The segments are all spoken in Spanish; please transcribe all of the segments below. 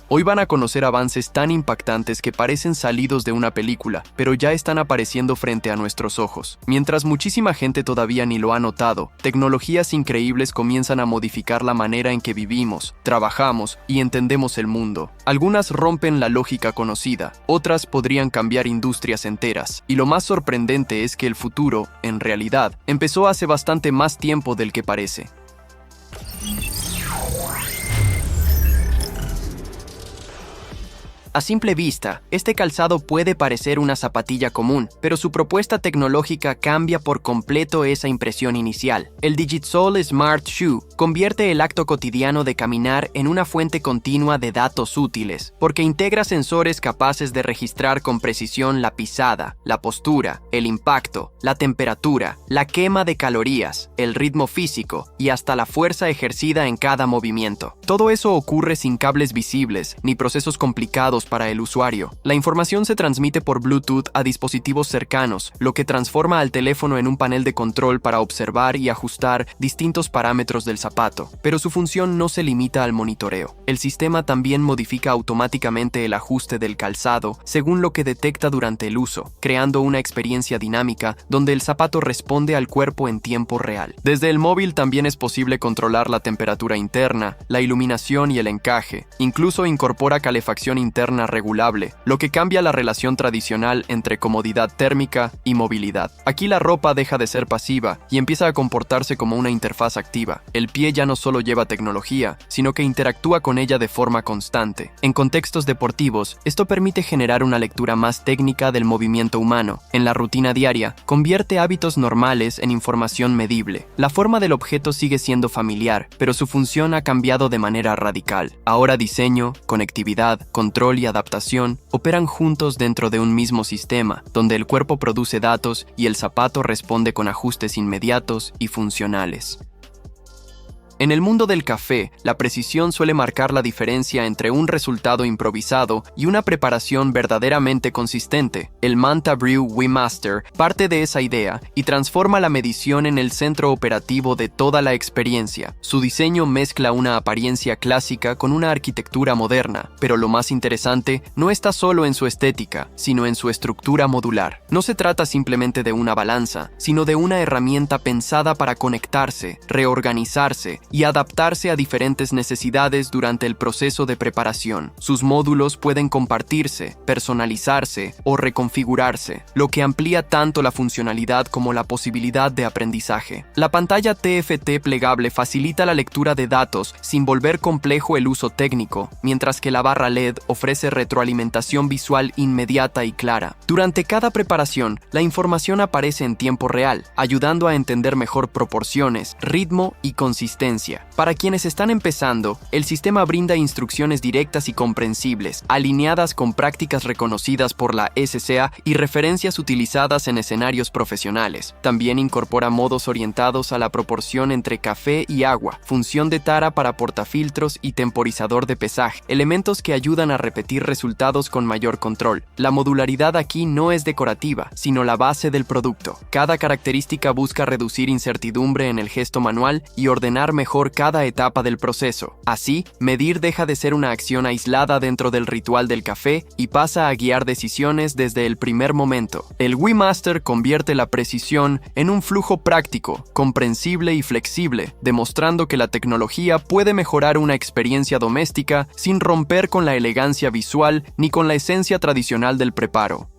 Hoy van a conocer avances tan impactantes que parecen salidos de una película, pero ya están apareciendo frente a nuestros ojos. Mientras muchísima gente todavía ni lo ha notado, tecnologías increíbles comienzan a modificar la manera en que vivimos, trabajamos y entendemos el mundo. Algunas rompen la lógica conocida, otras podrían cambiar industrias enteras. Y lo más sorprendente es que el futuro, en realidad, empezó hace bastante más tiempo del que parece. A simple vista, este calzado puede parecer una zapatilla común, pero su propuesta tecnológica cambia por completo esa impresión inicial. El Digisole Smart Shoe convierte el acto cotidiano de caminar en una fuente continua de datos útiles, porque integra sensores capaces de registrar con precisión la pisada, la postura, el impacto, la temperatura, la quema de calorías, el ritmo físico y hasta la fuerza ejercida en cada movimiento. Todo eso ocurre sin cables visibles ni procesos complicados para el usuario. La información se transmite por Bluetooth a dispositivos cercanos, lo que transforma al teléfono en un panel de control para observar y ajustar distintos parámetros del zapato. Pero su función no se limita al monitoreo. El sistema también modifica automáticamente el ajuste del calzado según lo que detecta durante el uso, creando una experiencia dinámica donde el zapato responde al cuerpo en tiempo real. Desde el móvil también es posible controlar la temperatura interna, la iluminación y el encaje. Incluso incorpora calefacción interna regulable, lo que cambia la relación tradicional entre comodidad térmica y movilidad. Aquí la ropa deja de ser pasiva y empieza a comportarse como una interfaz activa. El pie ya no solo lleva tecnología, sino que interactúa con ella de forma constante. En contextos deportivos, esto permite generar una lectura más técnica del movimiento humano. En la rutina diaria, convierte hábitos normales en información medible. La forma del objeto sigue siendo familiar, pero su función ha cambiado de manera radical. Ahora diseño, conectividad, control y adaptación operan juntos dentro de un mismo sistema, donde el cuerpo produce datos y el zapato responde con ajustes inmediatos y funcionales. En el mundo del café, la precisión suele marcar la diferencia entre un resultado improvisado y una preparación verdaderamente consistente. El Manta Brew WeMaster parte de esa idea y transforma la medición en el centro operativo de toda la experiencia. Su diseño mezcla una apariencia clásica con una arquitectura moderna, pero lo más interesante no está solo en su estética, sino en su estructura modular. No se trata simplemente de una balanza, sino de una herramienta pensada para conectarse, reorganizarse y adaptarse a diferentes necesidades durante el proceso de preparación. Sus módulos pueden compartirse, personalizarse o reconfigurarse, lo que amplía tanto la funcionalidad como la posibilidad de aprendizaje. La pantalla TFT plegable facilita la lectura de datos sin volver complejo el uso técnico, mientras que la barra LED ofrece retroalimentación visual inmediata y clara. Durante cada preparación, la información aparece en tiempo real, ayudando a entender mejor proporciones, ritmo y consistencia. Para quienes están empezando, el sistema brinda instrucciones directas y comprensibles, alineadas con prácticas reconocidas por la SCA y referencias utilizadas en escenarios profesionales. También incorpora modos orientados a la proporción entre café y agua, función de tara para portafiltros y temporizador de pesaje, elementos que ayudan a repetir resultados con mayor control. La modularidad aquí no es decorativa, sino la base del producto. Cada característica busca reducir incertidumbre en el gesto manual y ordenar mejor cada etapa del proceso. Así, medir deja de ser una acción aislada dentro del ritual del café y pasa a guiar decisiones desde el primer momento. El WeMaster convierte la precisión en un flujo práctico, comprensible y flexible, demostrando que la tecnología puede mejorar una experiencia doméstica sin romper con la elegancia visual ni con la esencia tradicional del preparo.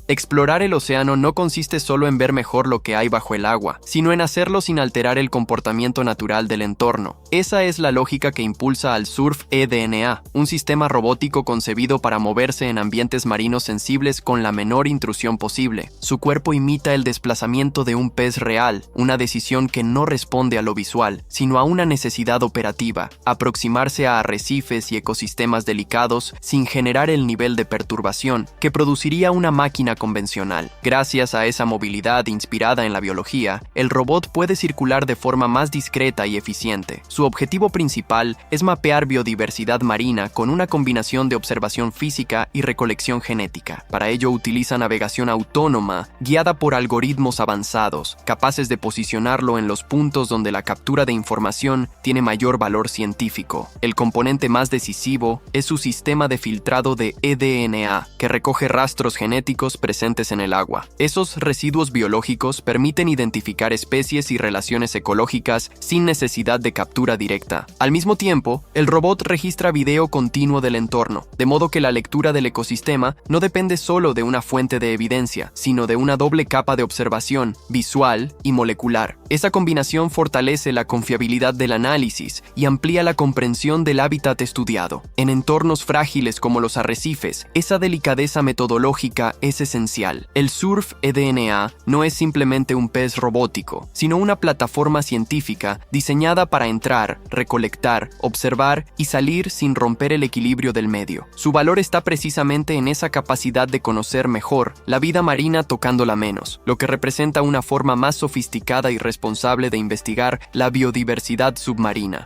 Explorar el océano no consiste solo en ver mejor lo que hay bajo el agua, sino en hacerlo sin alterar el comportamiento natural del entorno. Esa es la lógica que impulsa al Surf eDNA, un sistema robótico concebido para moverse en ambientes marinos sensibles con la menor intrusión posible. Su cuerpo imita el desplazamiento de un pez real, una decisión que no responde a lo visual, sino a una necesidad operativa: aproximarse a arrecifes y ecosistemas delicados sin generar el nivel de perturbación que produciría una máquina marina convencional. Gracias a esa movilidad inspirada en la biología, el robot puede circular de forma más discreta y eficiente. Su objetivo principal es mapear biodiversidad marina con una combinación de observación física y recolección genética. Para ello utiliza navegación autónoma, guiada por algoritmos avanzados, capaces de posicionarlo en los puntos donde la captura de información tiene mayor valor científico. El componente más decisivo es su sistema de filtrado de eDNA, que recoge rastros genéticos presentes en el agua. Esos residuos biológicos permiten identificar especies y relaciones ecológicas sin necesidad de captura directa. Al mismo tiempo, el robot registra video continuo del entorno, de modo que la lectura del ecosistema no depende solo de una fuente de evidencia, sino de una doble capa de observación, visual y molecular. Esa combinación fortalece la confiabilidad del análisis y amplía la comprensión del hábitat estudiado. En entornos frágiles como los arrecifes, esa delicadeza metodológica es esencial. El Surf eDNA no es simplemente un pez robótico, sino una plataforma científica diseñada para entrar, recolectar, observar y salir sin romper el equilibrio del medio. Su valor está precisamente en esa capacidad de conocer mejor la vida marina tocándola menos, lo que representa una forma más sofisticada y responsable de investigar la biodiversidad submarina.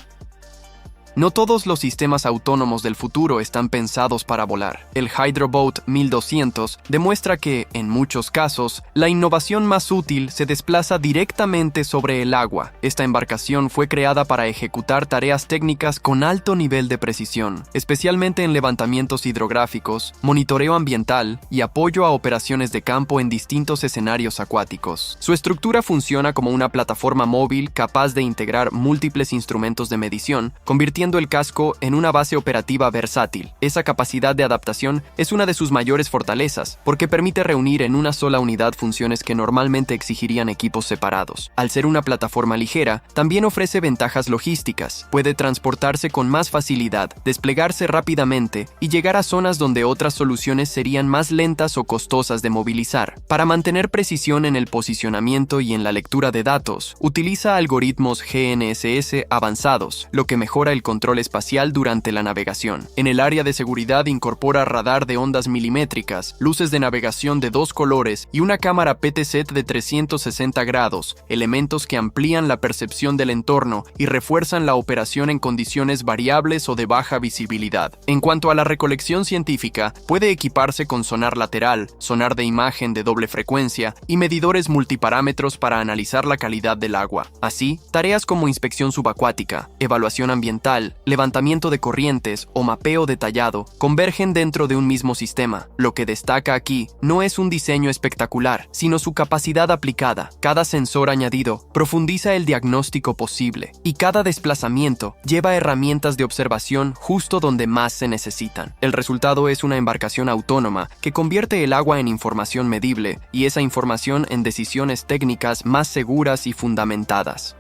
No todos los sistemas autónomos del futuro están pensados para volar. El Hydroboat 1200 demuestra que, en muchos casos, la innovación más útil se desplaza directamente sobre el agua. Esta embarcación fue creada para ejecutar tareas técnicas con alto nivel de precisión, especialmente en levantamientos hidrográficos, monitoreo ambiental y apoyo a operaciones de campo en distintos escenarios acuáticos. Su estructura funciona como una plataforma móvil capaz de integrar múltiples instrumentos de medición, convirtiendo el casco en una base operativa versátil. Esa capacidad de adaptación es una de sus mayores fortalezas, porque permite reunir en una sola unidad funciones que normalmente exigirían equipos separados. Al ser una plataforma ligera, también ofrece ventajas logísticas. Puede transportarse con más facilidad, desplegarse rápidamente y llegar a zonas donde otras soluciones serían más lentas o costosas de movilizar. Para mantener precisión en el posicionamiento y en la lectura de datos, utiliza algoritmos GNSS avanzados, lo que mejora el control espacial durante la navegación. En el área de seguridad incorpora radar de ondas milimétricas, luces de navegación de 2 colores y una cámara PTZ de 360 grados, elementos que amplían la percepción del entorno y refuerzan la operación en condiciones variables o de baja visibilidad. En cuanto a la recolección científica, puede equiparse con sonar lateral, sonar de imagen de doble frecuencia y medidores multiparámetros para analizar la calidad del agua. Así, tareas como inspección subacuática, evaluación ambiental, levantamiento de corrientes o mapeo detallado convergen dentro de un mismo sistema. Lo que destaca aquí no es un diseño espectacular, sino su capacidad aplicada. Cada sensor añadido profundiza el diagnóstico posible y cada desplazamiento lleva herramientas de observación justo donde más se necesitan. El resultado es una embarcación autónoma que convierte el agua en información medible y esa información en decisiones técnicas más seguras y fundamentadas.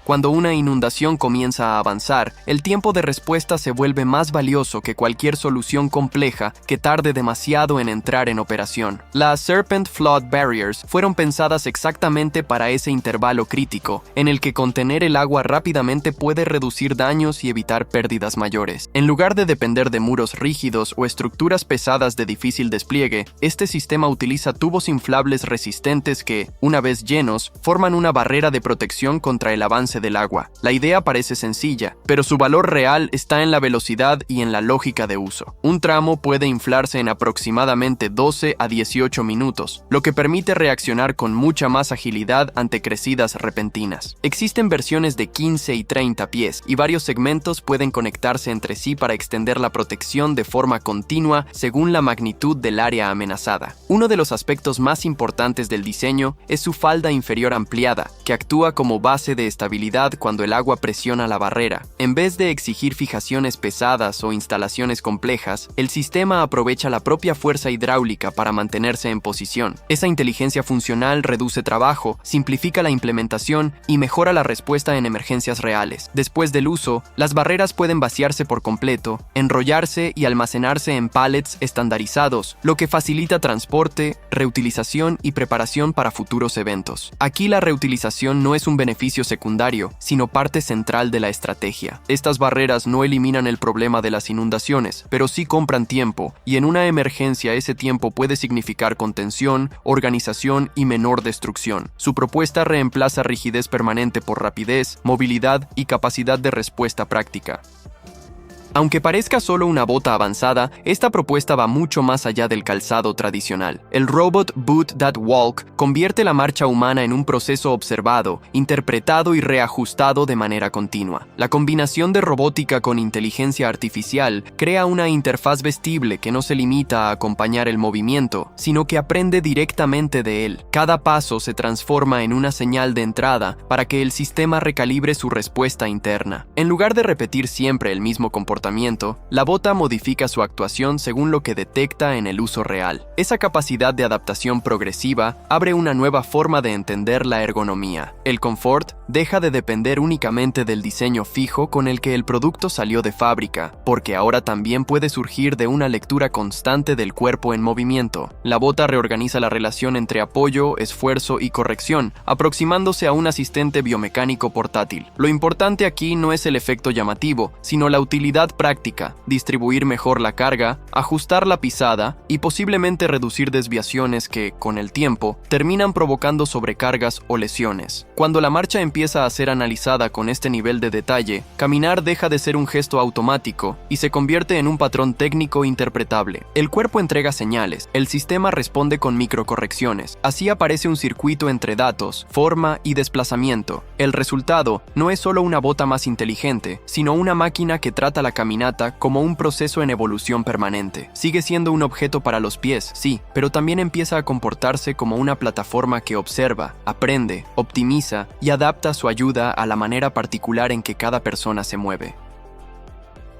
Cuando una inundación comienza a avanzar, el tiempo de respuesta se vuelve más valioso que cualquier solución compleja que tarde demasiado en entrar en operación. Las Serpent Flood Barriers fueron pensadas exactamente para ese intervalo crítico, en el que contener el agua rápidamente puede reducir daños y evitar pérdidas mayores. En lugar de depender de muros rígidos o estructuras pesadas de difícil despliegue, este sistema utiliza tubos inflables resistentes que, una vez llenos, forman una barrera de protección contra el avance del agua. La idea parece sencilla, pero su valor real está en la velocidad y en la lógica de uso. Un tramo puede inflarse en aproximadamente 12 a 18 minutos, lo que permite reaccionar con mucha más agilidad ante crecidas repentinas. Existen versiones de 15 y 30 pies, y varios segmentos pueden conectarse entre sí para extender la protección de forma continua según la magnitud del área amenazada. Uno de los aspectos más importantes del diseño es su falda inferior ampliada, que actúa como base de estabilidad cuando el agua presiona la barrera. En vez de exigir fijaciones pesadas o instalaciones complejas, el sistema aprovecha la propia fuerza hidráulica para mantenerse en posición. Esa inteligencia funcional reduce trabajo, simplifica la implementación y mejora la respuesta en emergencias reales. Después del uso, las barreras pueden vaciarse por completo, enrollarse y almacenarse en pallets estandarizados, lo que facilita transporte, reutilización y preparación para futuros eventos. Aquí la reutilización no es un beneficio secundario, necesario, sino parte central de la estrategia. Estas barreras no eliminan el problema de las inundaciones, pero sí compran tiempo, y en una emergencia ese tiempo puede significar contención, organización y menor destrucción. Su propuesta reemplaza rigidez permanente por rapidez, movilidad y capacidad de respuesta práctica. Aunque parezca solo una bota avanzada, esta propuesta va mucho más allá del calzado tradicional. El robot Boot That Walk convierte la marcha humana en un proceso observado, interpretado y reajustado de manera continua. La combinación de robótica con inteligencia artificial crea una interfaz vestible que no se limita a acompañar el movimiento, sino que aprende directamente de él. Cada paso se transforma en una señal de entrada para que el sistema recalibre su respuesta interna. En lugar de repetir siempre el mismo comportamiento, la bota modifica su actuación según lo que detecta en el uso real. Esa capacidad de adaptación progresiva abre una nueva forma de entender la ergonomía. El confort deja de depender únicamente del diseño fijo con el que el producto salió de fábrica, porque ahora también puede surgir de una lectura constante del cuerpo en movimiento. La bota reorganiza la relación entre apoyo, esfuerzo y corrección, aproximándose a un asistente biomecánico portátil. Lo importante aquí no es el efecto llamativo, sino la utilidad práctica: distribuir mejor la carga, ajustar la pisada y posiblemente reducir desviaciones que, con el tiempo, terminan provocando sobrecargas o lesiones. Cuando la marcha empieza a ser analizada con este nivel de detalle, caminar deja de ser un gesto automático y se convierte en un patrón técnico interpretable. El cuerpo entrega señales, el sistema responde con microcorrecciones. Así aparece un circuito entre datos, forma y desplazamiento. El resultado no es solo una bota más inteligente, sino una máquina que trata la caminata como un proceso en evolución permanente. Sigue siendo un objeto para los pies, sí, pero también empieza a comportarse como una plataforma que observa, aprende, optimiza y adapta su ayuda a la manera particular en que cada persona se mueve.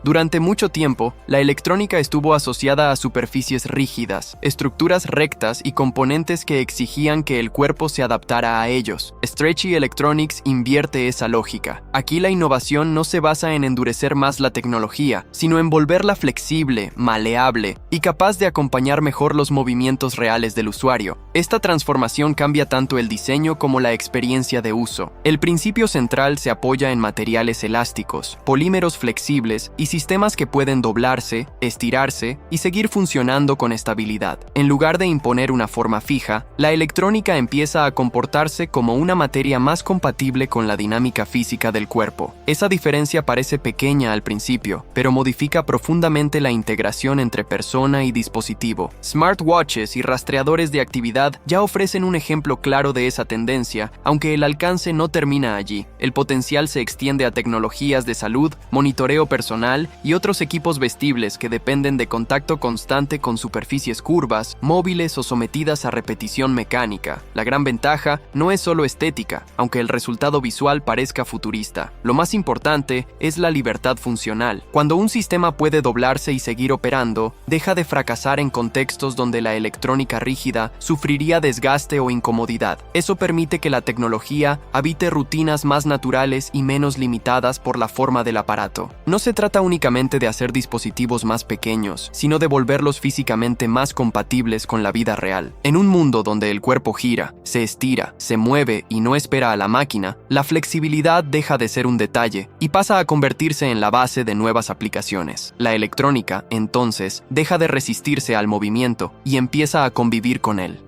Durante mucho tiempo, la electrónica estuvo asociada a superficies rígidas, estructuras rectas y componentes que exigían que el cuerpo se adaptara a ellos. Stretchy Electronics invierte esa lógica. Aquí la innovación no se basa en endurecer más la tecnología, sino en volverla flexible, maleable y capaz de acompañar mejor los movimientos reales del usuario. Esta transformación cambia tanto el diseño como la experiencia de uso. El principio central se apoya en materiales elásticos, polímeros flexibles y sistemas que pueden doblarse, estirarse y seguir funcionando con estabilidad. En lugar de imponer una forma fija, la electrónica empieza a comportarse como una materia más compatible con la dinámica física del cuerpo. Esa diferencia parece pequeña al principio, pero modifica profundamente la integración entre persona y dispositivo. Smartwatches y rastreadores de actividad ya ofrecen un ejemplo claro de esa tendencia, aunque el alcance no termina allí. El potencial se extiende a tecnologías de salud, monitoreo personal y otros equipos vestibles que dependen de contacto constante con superficies curvas, móviles o sometidas a repetición mecánica. La gran ventaja no es solo estética, aunque el resultado visual parezca futurista. Lo más importante es la libertad funcional. Cuando un sistema puede doblarse y seguir operando, deja de fracasar en contextos donde la electrónica rígida sufriría desgaste o incomodidad. Eso permite que la tecnología habite rutinas más naturales y menos limitadas por la forma del aparato. No se trata únicamente de hacer dispositivos más pequeños, sino de volverlos físicamente más compatibles con la vida real. En un mundo donde el cuerpo gira, se estira, se mueve y no espera a la máquina, la flexibilidad deja de ser un detalle y pasa a convertirse en la base de nuevas aplicaciones. La electrónica, entonces, deja de resistirse al movimiento y empieza a convivir con él.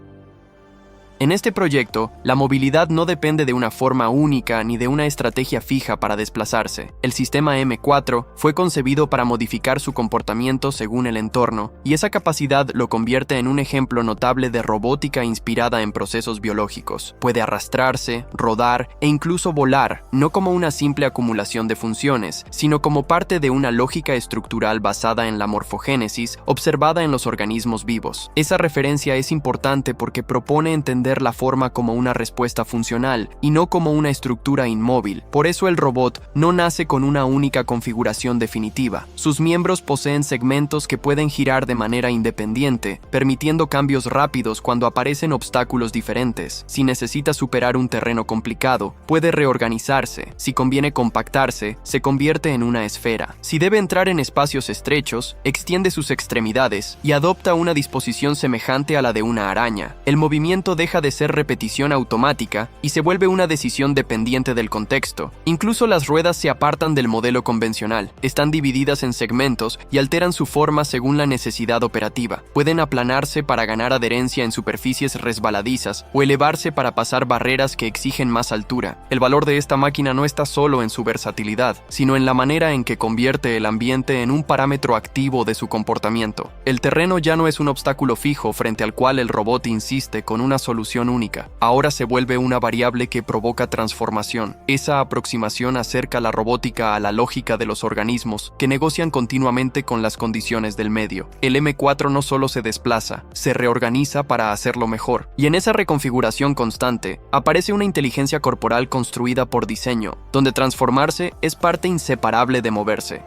En este proyecto, la movilidad no depende de una forma única ni de una estrategia fija para desplazarse. El sistema M4 fue concebido para modificar su comportamiento según el entorno, y esa capacidad lo convierte en un ejemplo notable de robótica inspirada en procesos biológicos. Puede arrastrarse, rodar e incluso volar, no como una simple acumulación de funciones, sino como parte de una lógica estructural basada en la morfogénesis observada en los organismos vivos. Esa referencia es importante porque propone entender la forma como una respuesta funcional y no como una estructura inmóvil. Por eso el robot no nace con una única configuración definitiva. Sus miembros poseen segmentos que pueden girar de manera independiente, permitiendo cambios rápidos cuando aparecen obstáculos diferentes. Si necesita superar un terreno complicado, puede reorganizarse. Si conviene compactarse, se convierte en una esfera. Si debe entrar en espacios estrechos, extiende sus extremidades y adopta una disposición semejante a la de una araña. El movimiento deja deja de ser repetición automática y se vuelve una decisión dependiente del contexto. Incluso las ruedas se apartan del modelo convencional, están divididas en segmentos y alteran su forma según la necesidad operativa. Pueden aplanarse para ganar adherencia en superficies resbaladizas o elevarse para pasar barreras que exigen más altura. El valor de esta máquina no está solo en su versatilidad, sino en la manera en que convierte el ambiente en un parámetro activo de su comportamiento. El terreno ya no es un obstáculo fijo frente al cual el robot insiste con una solución única. Ahora se vuelve una variable que provoca transformación. Esa aproximación acerca la robótica a la lógica de los organismos que negocian continuamente con las condiciones del medio. El M4 no solo se desplaza, se reorganiza para hacerlo mejor. Y en esa reconfiguración constante, aparece una inteligencia corporal construida por diseño, donde transformarse es parte inseparable de moverse.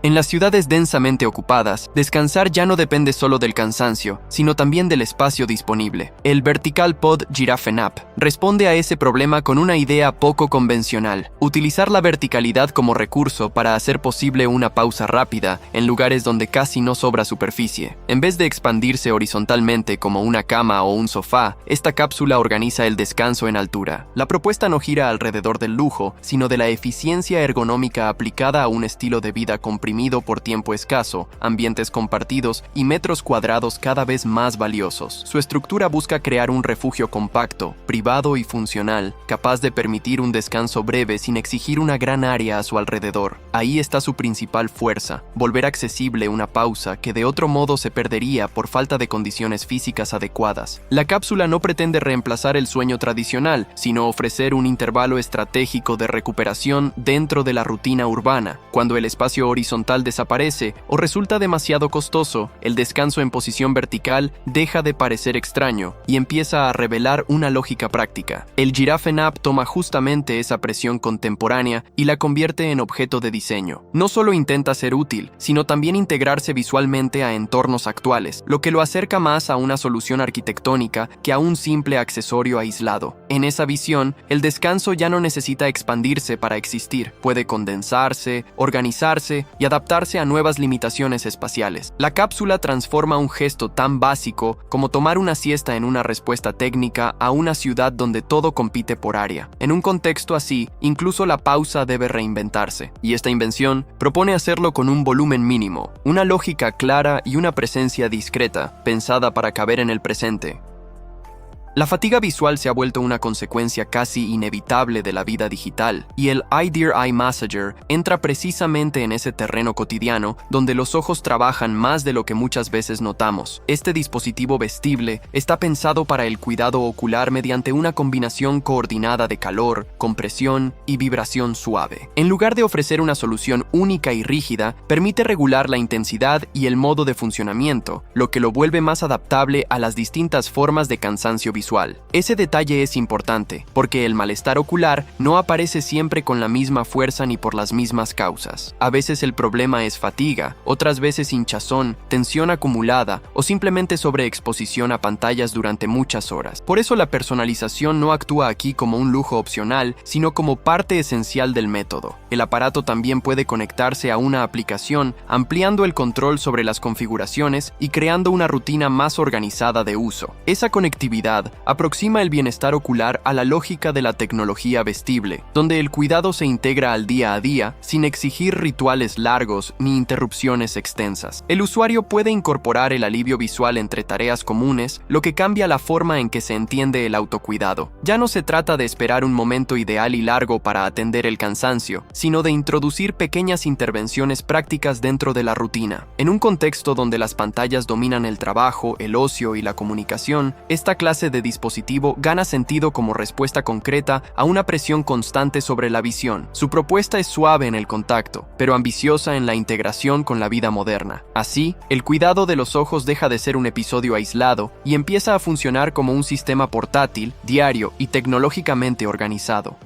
En las ciudades densamente ocupadas, descansar ya no depende solo del cansancio, sino también del espacio disponible. El Vertical Pod Giraffe Nap responde a ese problema con una idea poco convencional: utilizar la verticalidad como recurso para hacer posible una pausa rápida en lugares donde casi no sobra superficie. En vez de expandirse horizontalmente como una cama o un sofá, esta cápsula organiza el descanso en altura. La propuesta no gira alrededor del lujo, sino de la eficiencia ergonómica aplicada a un estilo de vida comprimido por tiempo escaso, ambientes compartidos y metros cuadrados cada vez más valiosos. Su estructura busca crear un refugio compacto, privado y funcional, capaz de permitir un descanso breve sin exigir una gran área a su alrededor. Ahí está su principal fuerza: volver accesible una pausa que de otro modo se perdería por falta de condiciones físicas adecuadas. La cápsula no pretende reemplazar el sueño tradicional, sino ofrecer un intervalo estratégico de recuperación dentro de la rutina urbana. Cuando el espacio horizontal desaparece o resulta demasiado costoso, el descanso en posición vertical deja de parecer extraño y empieza a revelar una lógica práctica. El Giraffe Nap toma justamente esa presión contemporánea y la convierte en objeto de diseño. No solo intenta ser útil, sino también integrarse visualmente a entornos actuales, lo que lo acerca más a una solución arquitectónica que a un simple accesorio aislado. En esa visión, el descanso ya no necesita expandirse para existir, puede condensarse, organizarse y adaptarse a nuevas limitaciones espaciales. La cápsula transforma un gesto tan básico como tomar una siesta en una respuesta técnica a una ciudad donde todo compite por área. En un contexto así, incluso la pausa debe reinventarse, y esta invención propone hacerlo con un volumen mínimo, una lógica clara y una presencia discreta, pensada para caber en el presente. La fatiga visual se ha vuelto una consecuencia casi inevitable de la vida digital, y el iDear Eye Massager entra precisamente en ese terreno cotidiano donde los ojos trabajan más de lo que muchas veces notamos. Este dispositivo vestible está pensado para el cuidado ocular mediante una combinación coordinada de calor, compresión y vibración suave. En lugar de ofrecer una solución única y rígida, permite regular la intensidad y el modo de funcionamiento, lo que lo vuelve más adaptable a las distintas formas de cansancio visual. Ese detalle es importante, porque el malestar ocular no aparece siempre con la misma fuerza ni por las mismas causas. A veces el problema es fatiga, otras veces hinchazón, tensión acumulada o simplemente sobreexposición a pantallas durante muchas horas. Por eso la personalización no actúa aquí como un lujo opcional, sino como parte esencial del método. El aparato también puede conectarse a una aplicación, ampliando el control sobre las configuraciones y creando una rutina más organizada de uso. Esa conectividad aproxima el bienestar ocular a la lógica de la tecnología vestible, donde el cuidado se integra al día a día sin exigir rituales largos ni interrupciones extensas. El usuario puede incorporar el alivio visual entre tareas comunes, lo que cambia la forma en que se entiende el autocuidado. Ya no se trata de esperar un momento ideal y largo para atender el cansancio, sino de introducir pequeñas intervenciones prácticas dentro de la rutina. En un contexto donde las pantallas dominan el trabajo, el ocio y la comunicación, esta clase de dispositivo gana sentido como respuesta concreta a una presión constante sobre la visión. Su propuesta es suave en el contacto, pero ambiciosa en la integración con la vida moderna. Así, el cuidado de los ojos deja de ser un episodio aislado y empieza a funcionar como un sistema portátil, diario y tecnológicamente organizado.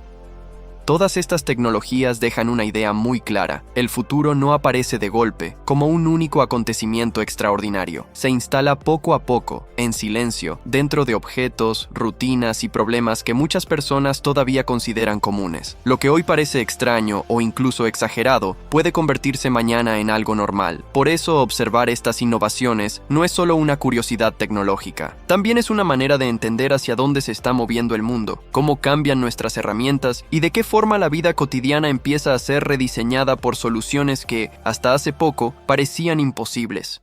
Todas estas tecnologías dejan una idea muy clara. El futuro no aparece de golpe, como un único acontecimiento extraordinario. Se instala poco a poco, en silencio, dentro de objetos, rutinas y problemas que muchas personas todavía consideran comunes. Lo que hoy parece extraño o incluso exagerado puede convertirse mañana en algo normal. Por eso, observar estas innovaciones no es solo una curiosidad tecnológica. También es una manera de entender hacia dónde se está moviendo el mundo, cómo cambian nuestras herramientas y de qué forma la vida cotidiana empieza a ser rediseñada por soluciones que, hasta hace poco, parecían imposibles.